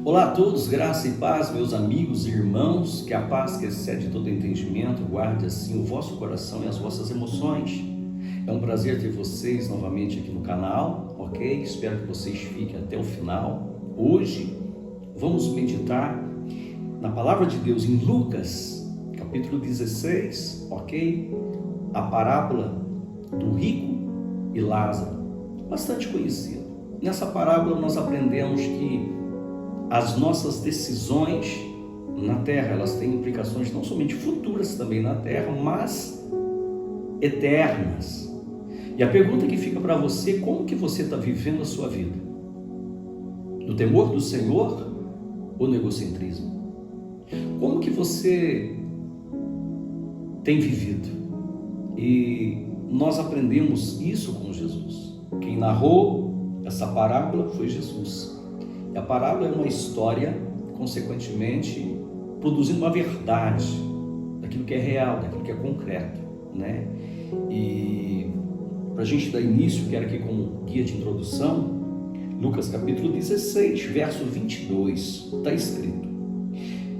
Olá a todos, graça e paz, meus amigos e irmãos, que a paz que excede todo entendimento guarde assim o vosso coração e as vossas emoções. É um prazer ter vocês novamente aqui no canal, ok? Espero que vocês fiquem até o final. Hoje vamos meditar na palavra de Deus em Lucas, capítulo 16, ok? A parábola do rico e Lázaro, bastante conhecida. Nessa parábola nós aprendemos que as nossas decisões na terra, elas têm implicações não somente futuras também na terra, mas eternas. E a pergunta que fica para você: como que você está vivendo a sua vida? No temor do Senhor ou no egocentrismo? Como que você tem vivido? E nós aprendemos isso com Jesus. Quem narrou essa parábola foi Jesus. E a parábola é uma história, consequentemente, produzindo uma verdade daquilo que é real, daquilo que é concreto, né? E para a gente dar início, quero aqui como guia de introdução, Lucas capítulo 16, verso 22, está escrito: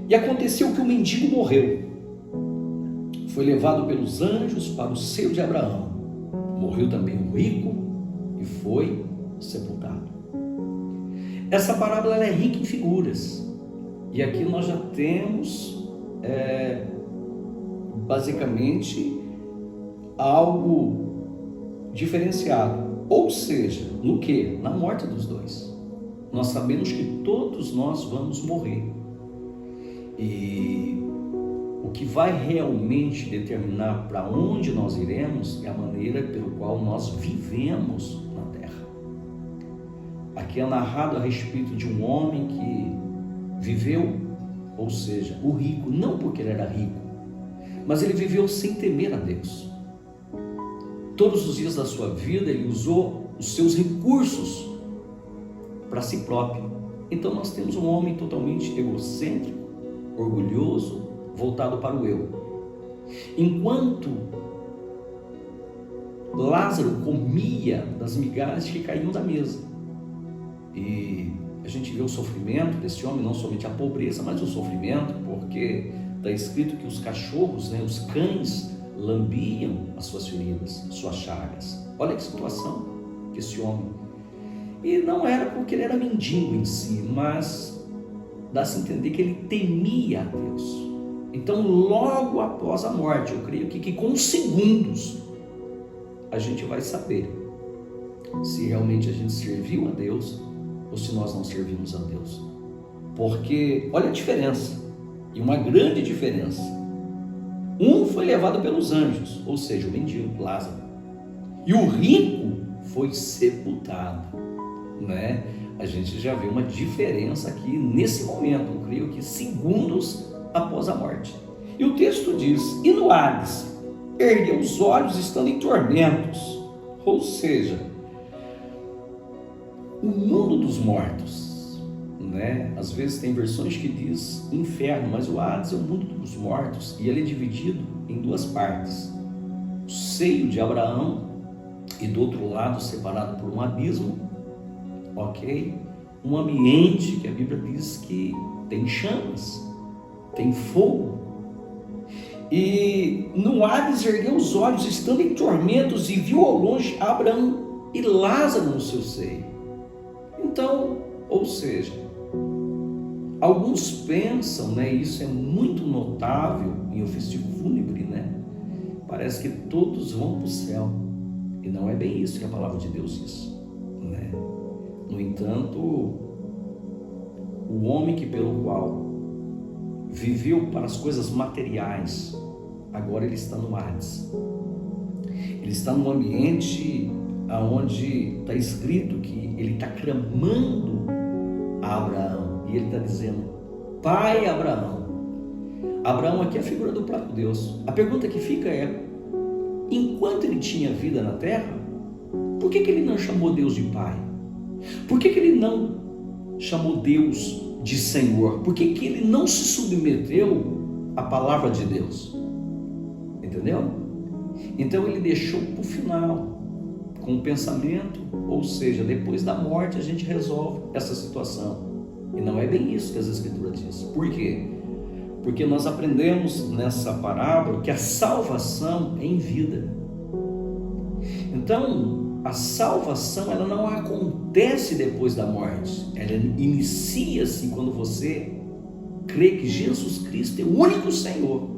E aconteceu que o mendigo morreu, foi levado pelos anjos para o seio de Abraão. Morreu também o rico e foi sepultado. Essa parábola ela é rica em figuras, e aqui nós já temos basicamente algo diferenciado, ou seja, no que? Na morte dos dois. Nós sabemos que todos nós vamos morrer, e o que vai realmente determinar para onde nós iremos é a maneira pelo qual nós vivemos na terra. Aqui é narrado a respeito de um homem que viveu, ou seja, o rico, não porque ele era rico, mas ele viveu sem temer a Deus. Todos os dias da sua vida ele usou os seus recursos para si próprio. Então nós temos um homem totalmente egocêntrico, orgulhoso, voltado para o eu. Enquanto Lázaro comia das migalhas que caíam da mesa. E a gente vê o sofrimento desse homem, não somente a pobreza, mas o sofrimento, porque está escrito que os cachorros, os cães, lambiam as suas feridas, as suas chagas. Olha que situação que esse homem. E não era porque ele era mendigo em si, mas dá-se a entender que ele temia a Deus. Então, logo após a morte, eu creio que com segundos a gente vai saber se realmente a gente serviu a Deus ou se nós não servimos a Deus. Porque olha a diferença, e uma grande diferença. Um foi levado pelos anjos, ou seja, o mendigo, Lázaro, e o rico foi sepultado, né? A gente já vê uma diferença aqui nesse momento, eu creio que segundos após a morte. E o texto diz: e no Hades ergueu os olhos estando em tormentos, ou seja, o mundo dos mortos, né? Às vezes tem versões que diz inferno, mas o Hades é o mundo dos mortos, e ele é dividido em duas partes: o seio de Abraão e do outro lado separado por um abismo, ok? Um ambiente que a Bíblia diz que tem chamas, tem fogo. E no Hades ergueu os olhos estando em tormentos e viu ao longe Abraão e Lázaro no seu seio. Então, ou seja, alguns pensam, isso é muito notável em ofício fúnebre, parece que todos vão para o céu, e não é bem isso que a palavra de Deus diz, No entanto, o homem que pelo qual viveu para as coisas materiais, agora ele está no Hades. Ele está num ambiente onde está escrito que ele está clamando a Abraão, e ele está dizendo: Pai Abraão. Abraão aqui é a figura do próprio Deus. A pergunta que fica é: enquanto ele tinha vida na terra, por que ele não chamou Deus de Pai? Por que ele não chamou Deus de Senhor? Por que ele não se submeteu à palavra de Deus? Entendeu? Então ele deixou para o final, com o pensamento, ou seja, depois da morte a gente resolve essa situação. E não é É bem isso que as Escrituras dizem. Por quê? Porque nós aprendemos nessa parábola que a salvação é em vida. Então, a salvação ela não acontece depois da morte. Ela inicia-se quando você crê que Jesus Cristo é o único Senhor.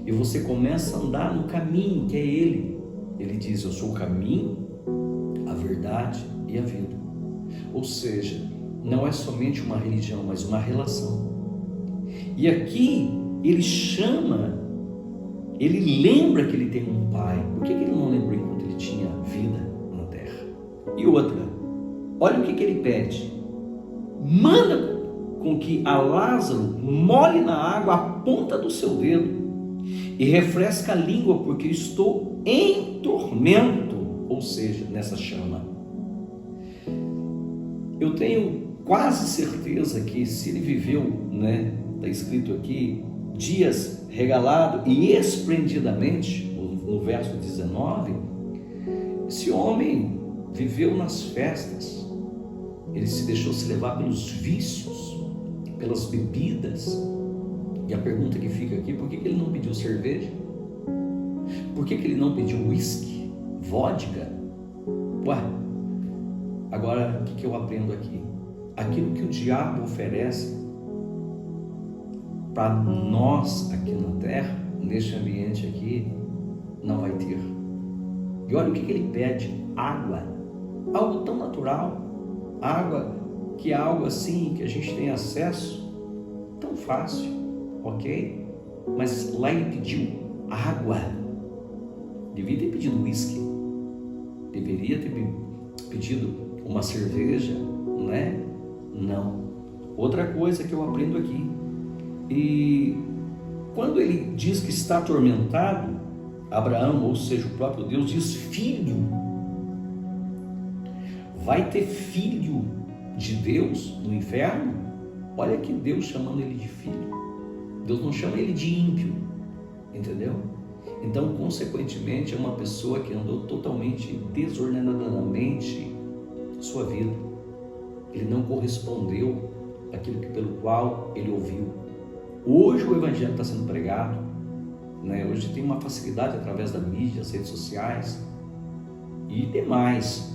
E você começa a andar no caminho que é Ele. Ele diz: eu sou o caminho, a verdade e a vida. Ou seja, não é somente uma religião, mas uma relação. E aqui ele chama, ele lembra que ele tem um pai. Por que ele não lembrou enquanto ele tinha vida na terra? E outra, olha o que ele pede: manda com que a Lázaro molhe na água a ponta do seu dedo e refresca a língua, porque estou em tormento, ou seja, nessa chama. Eu tenho quase certeza que se ele viveu, está escrito aqui, dias regalado e esplendidamente, no verso 19, esse homem viveu nas festas, ele se deixou se levar pelos vícios, pelas bebidas. E a pergunta que fica aqui: por que ele não pediu cerveja? Por que ele não pediu uísque, vodka? Ué, agora o que eu aprendo aqui? Aquilo que o diabo oferece para nós aqui na terra, neste ambiente aqui, não vai ter. E olha o que ele pede: água, algo tão natural, água que é algo assim que a gente tem acesso tão fácil, ok? Mas lá ele pediu água. Devia ter pedido uísque, deveria ter pedido uma cerveja, Não. Outra coisa que eu aprendo aqui, e quando ele diz que está atormentado, Abraão, ou seja, o próprio Deus, diz filho. Vai ter filho de Deus no inferno? Olha que Deus chamando ele de filho. Deus não chama ele de ímpio, entendeu? Então, consequentemente, é uma pessoa que andou totalmente desordenadamente sua vida. Ele não correspondeu àquilo pelo qual ele ouviu. Hoje o Evangelho está sendo pregado, Hoje tem uma facilidade através da mídia, das redes sociais e demais.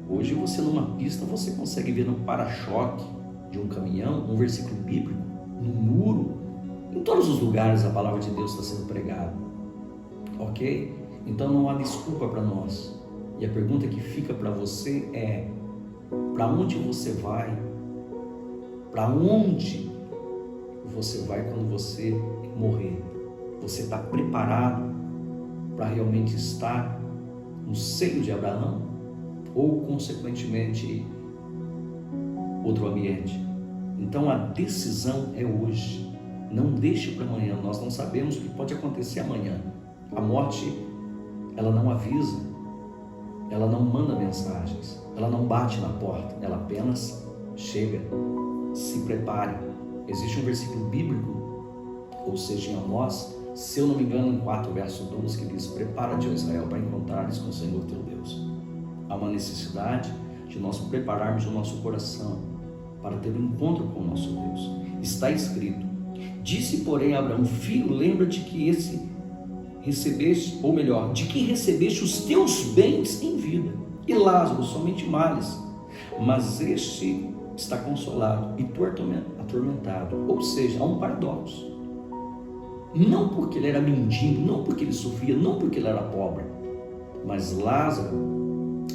Hoje você numa pista você consegue ver no para-choque de um caminhão um versículo bíblico, no muro. Em todos os lugares a palavra de Deus está sendo pregada, ok? Então não há desculpa para nós. E a pergunta que fica para você é: para onde você vai? Para onde você vai quando você morrer? Você está preparado para realmente estar no seio de Abraão? Ou, consequentemente, outro ambiente? Então a decisão é hoje. Não deixe para amanhã. Nós não sabemos o que pode acontecer amanhã. A morte, ela não avisa, ela não manda mensagens, ela não bate na porta, ela apenas chega. Se prepare. Existe um versículo bíblico, ou seja, em Amós, se eu não me engano, em 4 verso 12, que diz: prepara-te, ó Israel, para encontrares com o Senhor teu Deus. Há uma necessidade de nós prepararmos o nosso coração para ter um encontro com o nosso Deus. Está escrito: disse, porém, Abraão: filho, lembra-te que recebeste, ou melhor, de que recebeste os teus bens em vida, e Lázaro somente males, mas este está consolado e tu atormentado. Ou seja, há um paradoxo. Não porque ele era mendigo, não porque ele sofria, não porque ele era pobre, mas Lázaro,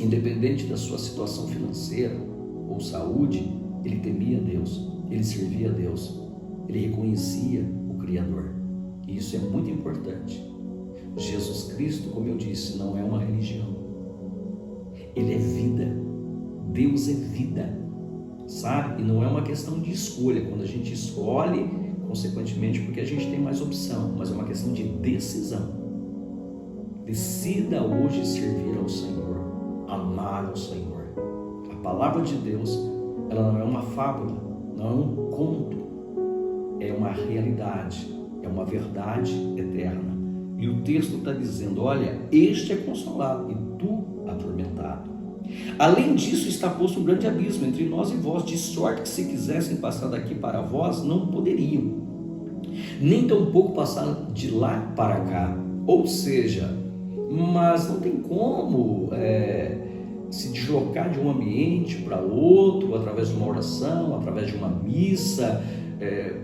independente da sua situação financeira ou saúde, ele temia Deus, ele servia a Deus, ele reconhecia o Criador. E isso é muito importante. Jesus Cristo, como eu disse, não é uma religião. Ele é vida. Deus é vida, sabe? E não é uma questão de escolha. Quando a gente escolhe, consequentemente, porque a gente tem mais opção, mas é uma questão de decisão. Decida hoje servir ao Senhor, amar ao Senhor. A palavra de Deus, ela não é uma fábula, não é um conto, é uma realidade, é uma verdade eterna. E o texto está dizendo: olha, este é consolado e tu atormentado. Além disso, está posto um grande abismo entre nós e vós, de sorte que se quisessem passar daqui para vós, não poderiam, nem tampouco passar de lá para cá. Ou seja, mas não tem como se deslocar de um ambiente para outro, através de uma oração, através de uma missa.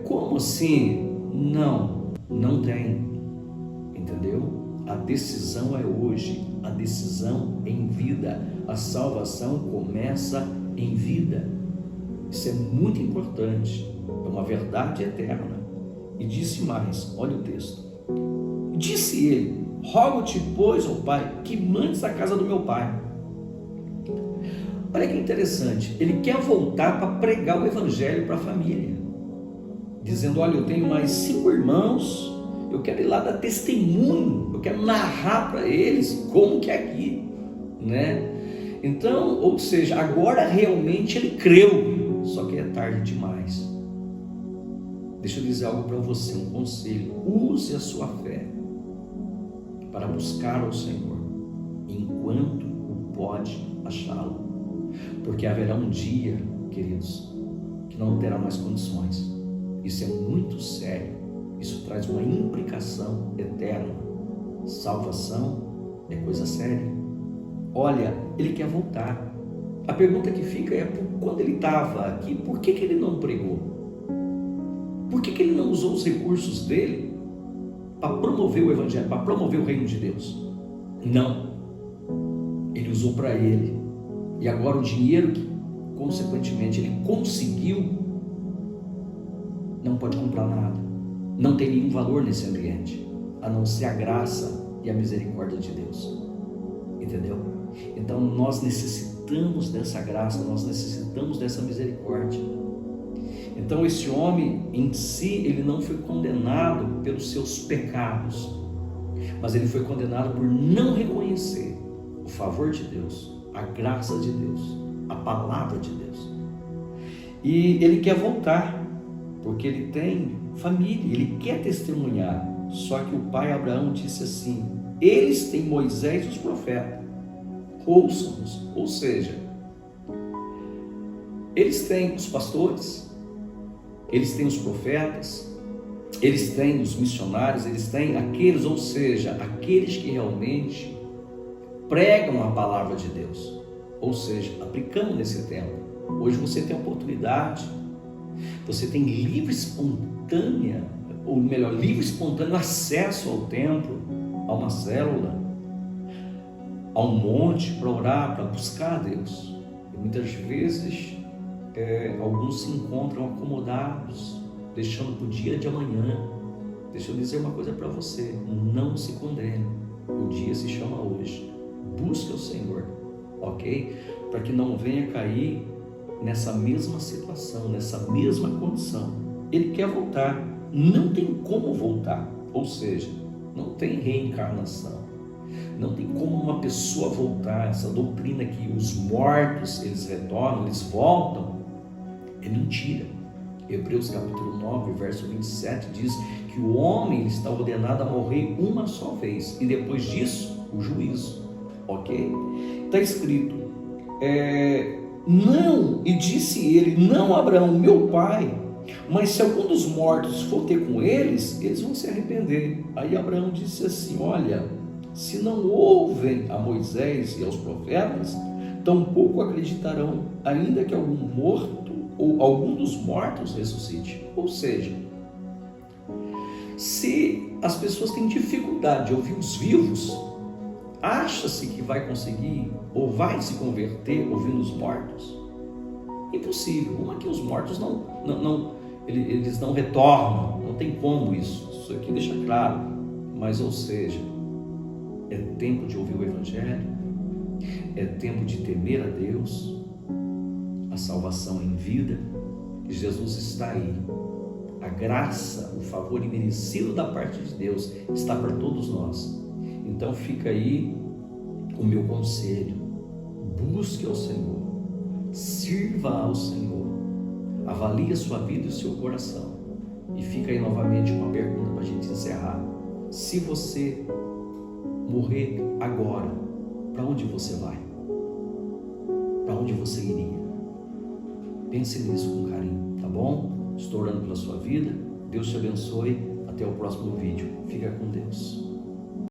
Como assim? Não tem, entendeu? A decisão é hoje, a decisão é em vida, a salvação começa em vida. Isso é muito importante, é uma verdade eterna. E disse mais, olha o texto: disse ele: rogo-te, pois, ó Pai, que mandes a casa do meu pai. Olha que interessante, ele quer voltar para pregar o evangelho para a família, dizendo: olha, eu tenho mais 5 irmãos, eu quero ir lá dar testemunho, eu quero narrar para eles como que é aqui, né? Então, ou seja, agora realmente ele creu, só que é tarde demais. Deixa eu dizer algo para você, um conselho: use a sua fé para buscar ao Senhor, enquanto o pode achá-lo, porque haverá um dia, queridos, que não terá mais condições. Isso é muito sério, isso traz uma implicação eterna. Salvação é coisa séria. Olha, ele quer voltar. A pergunta que fica é: quando ele estava aqui, por que ele não pregou? Por que ele não usou os recursos dele para promover o evangelho, para promover o reino de Deus? Não, ele usou para ele. E agora o dinheiro que consequentemente ele conseguiu não pode comprar nada, não tem nenhum valor nesse ambiente, a não ser a graça e a misericórdia de Deus, entendeu? Então nós necessitamos dessa graça, nós necessitamos dessa misericórdia. Então esse homem em si, ele não foi condenado pelos seus pecados, mas ele foi condenado por não reconhecer o favor de Deus, a graça de Deus, a palavra de Deus. E ele quer voltar, porque ele tem família, ele quer testemunhar. Só que o pai Abraão disse assim: eles têm Moisés e os profetas, ouçam-nos. Ou seja, eles têm os pastores, eles têm os profetas, eles têm os missionários, eles têm aqueles, ou seja, aqueles que realmente pregam a palavra de Deus, ou seja, aplicando nesse tempo. Hoje você tem a oportunidade, você tem livre espontâneo acesso ao templo, a uma célula, a um monte para orar, para buscar a Deus. E muitas vezes alguns se encontram acomodados, deixando para o dia de amanhã. Deixa eu dizer uma coisa para você: não se condene, o dia se chama hoje. Busque o Senhor, ok? Para que não venha cair nessa mesma situação, nessa mesma condição. Ele quer voltar, não tem como voltar, ou seja, não tem reencarnação, não tem como uma pessoa voltar. Essa doutrina que os mortos eles retornam, eles voltam, é mentira. Hebreus capítulo 9, verso 27 diz que o homem está ordenado a morrer uma só vez, e depois disso o juízo, ok? Está escrito, não, e disse ele: não, Abraão, meu pai, mas se algum dos mortos for ter com eles, eles vão se arrepender. Aí Abraão disse assim: olha, se não ouvem a Moisés e aos profetas, tampouco acreditarão, ainda que algum morto ou algum dos mortos ressuscite. Ou seja, se as pessoas têm dificuldade de ouvir os vivos, acha-se que vai conseguir ou vai se converter ouvindo os mortos? Impossível. Uma que os mortos eles não retornam, não tem como isso aqui deixa claro. Mas, ou seja, é tempo de ouvir o evangelho, é tempo de temer a Deus, a salvação em vida. Jesus está aí, a graça, o favor imerecido da parte de Deus está para todos nós. Então fica aí o meu conselho: busque ao Senhor, sirva ao Senhor, avalie a sua vida e o seu coração. E fica aí novamente uma pergunta para a gente encerrar: se você morrer agora, para onde você vai? para onde você iria? Pense nisso com carinho, tá bom? Estou orando pela sua vida. Deus te abençoe. Até o próximo vídeo.